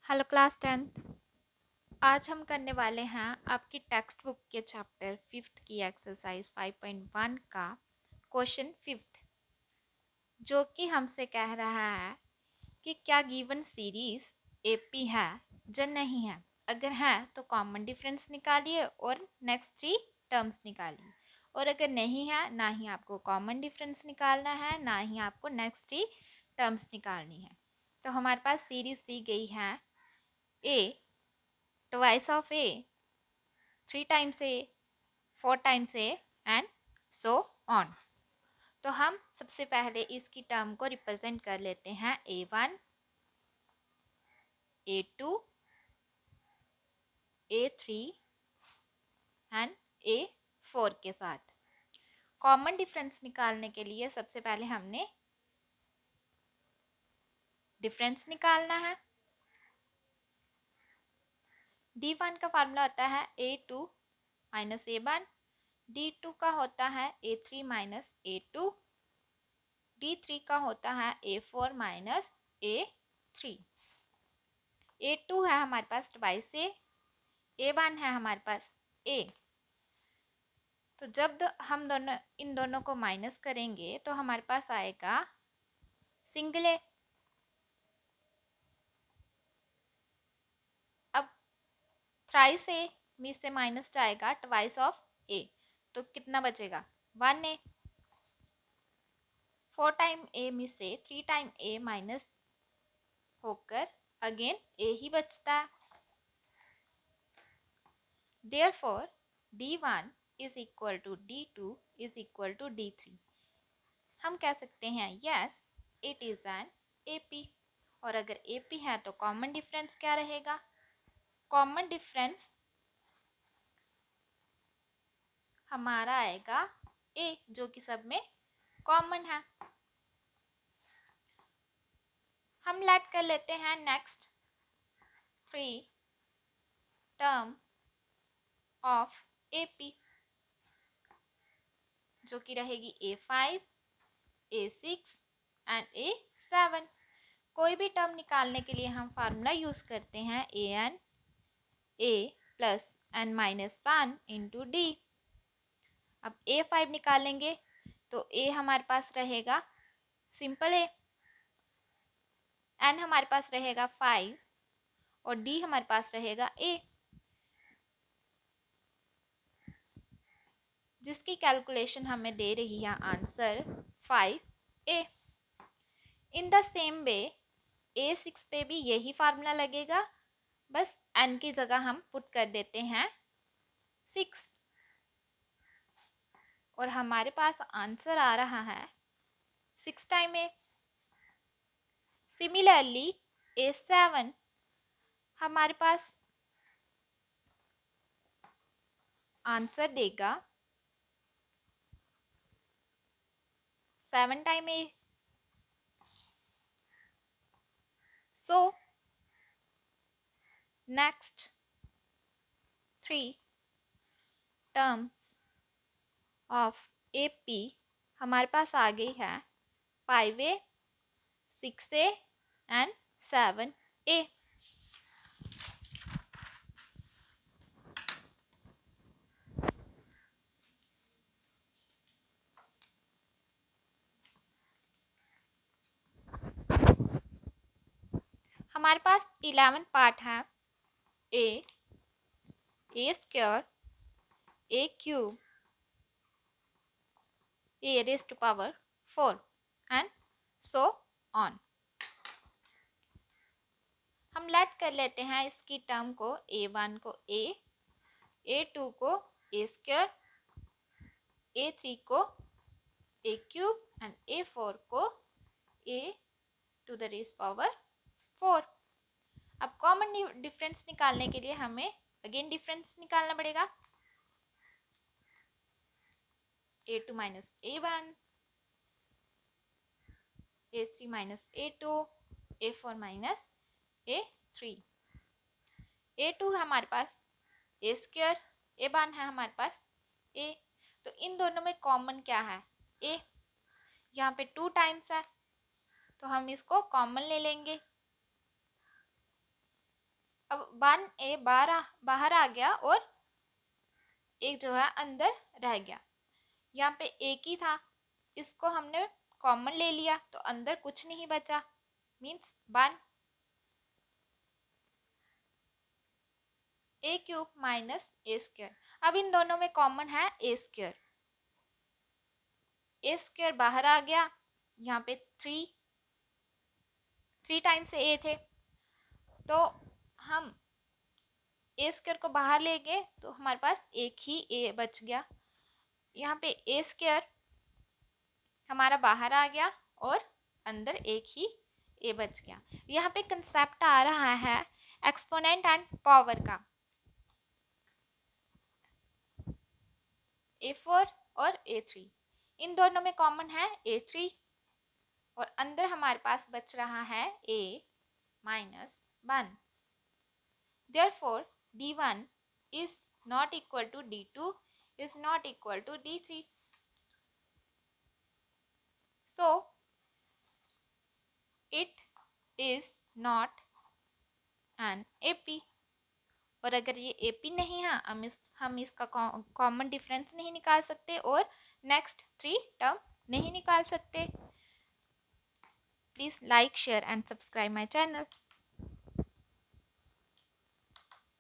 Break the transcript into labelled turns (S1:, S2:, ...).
S1: Hello class 10th। आज हम करने वाले हैं आपकी टेक्स्ट बुक के चैप्टर 5th की एक्सरसाइज 5.1 का क्वेश्चन 5th, जो कि हमसे कह रहा है कि क्या गिवन सीरीज एपी है या नहीं है। अगर है तो कॉमन डिफरेंस निकालिए और नेक्स्ट 3 टर्म्स निकालिए, और अगर नहीं है ना ही आपको कॉमन डिफरेंस निकालना है ना ही आपको नेक्स्ट 3 टर्म्स निकालनी है। तो हमारे पास सीरीज दी गई है ए twice of a, 3 times a, 4 times a and so on। तो हम सबसे पहले इसकी टर्म को रिप्रेजेंट कर लेते हैं a1, a2, a3 and a4 के साथ। कॉमन डिफरेंस निकालने के लिए सबसे पहले हमने डिफरेंस निकालना है। d1 का फार्मूला होता है a2 माइनस a1, d2 का होता है a3 माइनस a2, d3 का होता है a4 माइनस a3। a2 है हमारे पास ट्वाइस a1 है हमारे पास a। तो जब हम दोनों इन दोनों को माइनस करेंगे तो हमारे पास आएगा सिंगल a। अब थ्राइस a में से माइनस जाएगा ट्वाइस ऑफ a, तो कितना बचेगा 1a। 4 टाइम a में से 3 टाइम a माइनस होकर अगेन a ही बचता है। Therefore d1 is equal to d2 is equal to d3। हम कह सकते हैं yes it is an AP। और अगर AP है तो कॉमन डिफरेंस क्या रहेगा? कॉमन डिफरेंस हमारा आएगा A, जो कि सब में कॉमन है। हम लेट कर लेते हैं नेक्स्ट 3 टर्म ऑफ AP, जो कि रहेगी A5, A6 एंड A7। कोई भी टर्म निकालने के लिए हम फार्मूला यूज़ करते हैं A plus n minus 1 into D. अब A5 निकालेंगे तो A हमारे पास रहेगा सिंपल A, n हमारे पास रहेगा 5 और D हमारे पास रहेगा A, जिसकी कैलकुलेशन हमें दे रही है answer 5A। In the same way A6 पे भी यही फार्मूला लगेगा, बस n की जगह हम पुट कर देते हैं 6 और हमारे पास आंसर आ रहा है 6 टाइम A। सिमिलरली A7 हमारे पास आंसर देगा 7 time A। So next 3 terms of AP हमारे पास आ गई है 5A, 6A एंड 7A। हमारे पास 11 पार्ट है A square, A cube, A raised to power 4 and so on। हम लेट कर लेते हैं इसकी टर्म को A1 को A, A2 को A स्क्वायर, A3 को A क्यूब एंड A4 को A to the raise power 4। अब कॉमन डिफरेंस निकालने के लिए हमें अगेन डिफरेंस निकालना पड़ेगा। A2 minus A1, A3 minus A2, A4 minus A3। A2 है हमारे पास A स्क्वायर, A1 है हमारे पास A। तो इन दोनों में कॉमन क्या है? A। यहाँ पे 2 टाइम्स है तो हम इसको कॉमन ले लेंगे। अब 1a बाहर आ गया और एक जो है अंदर रह गया। यहाँ पे एक ही था, इसको हमने कॉमन ले लिया तो अंदर कुछ नहीं बचा, मीन्स 1। ए क्यूब माइनस ए स्क्वायर। अब इन दोनों में कॉमन है ए स्क्वायर। ए स्क्वायर बाहर आ गया, यहाँ पे 3 टाइम्स ए थे, तो हम ए स्क्वायर को बाहर ले गए तो हमारे पास एक ही ए बच गया। यहाँ पे ए स्क्वायर हमारा बाहर आ गया और अंदर एक ही ए बच गया। यहाँ पे कंसेप्ट आ रहा है एक्सपोनेंट एंड पावर का। A4 और A3 इन दोनों में कॉमन है A3 और अंदर हमारे पास बच रहा है A minus 1। Therefore D1 is not equal to D2 is not equal to D3. So it is not an AP। और अगर ये AP नहीं है, हम इसका कॉमन डिफरेंस नहीं निकाल सकते और नेक्स्ट 3 टर्म नहीं निकाल सकते। Please like, share and subscribe my channel.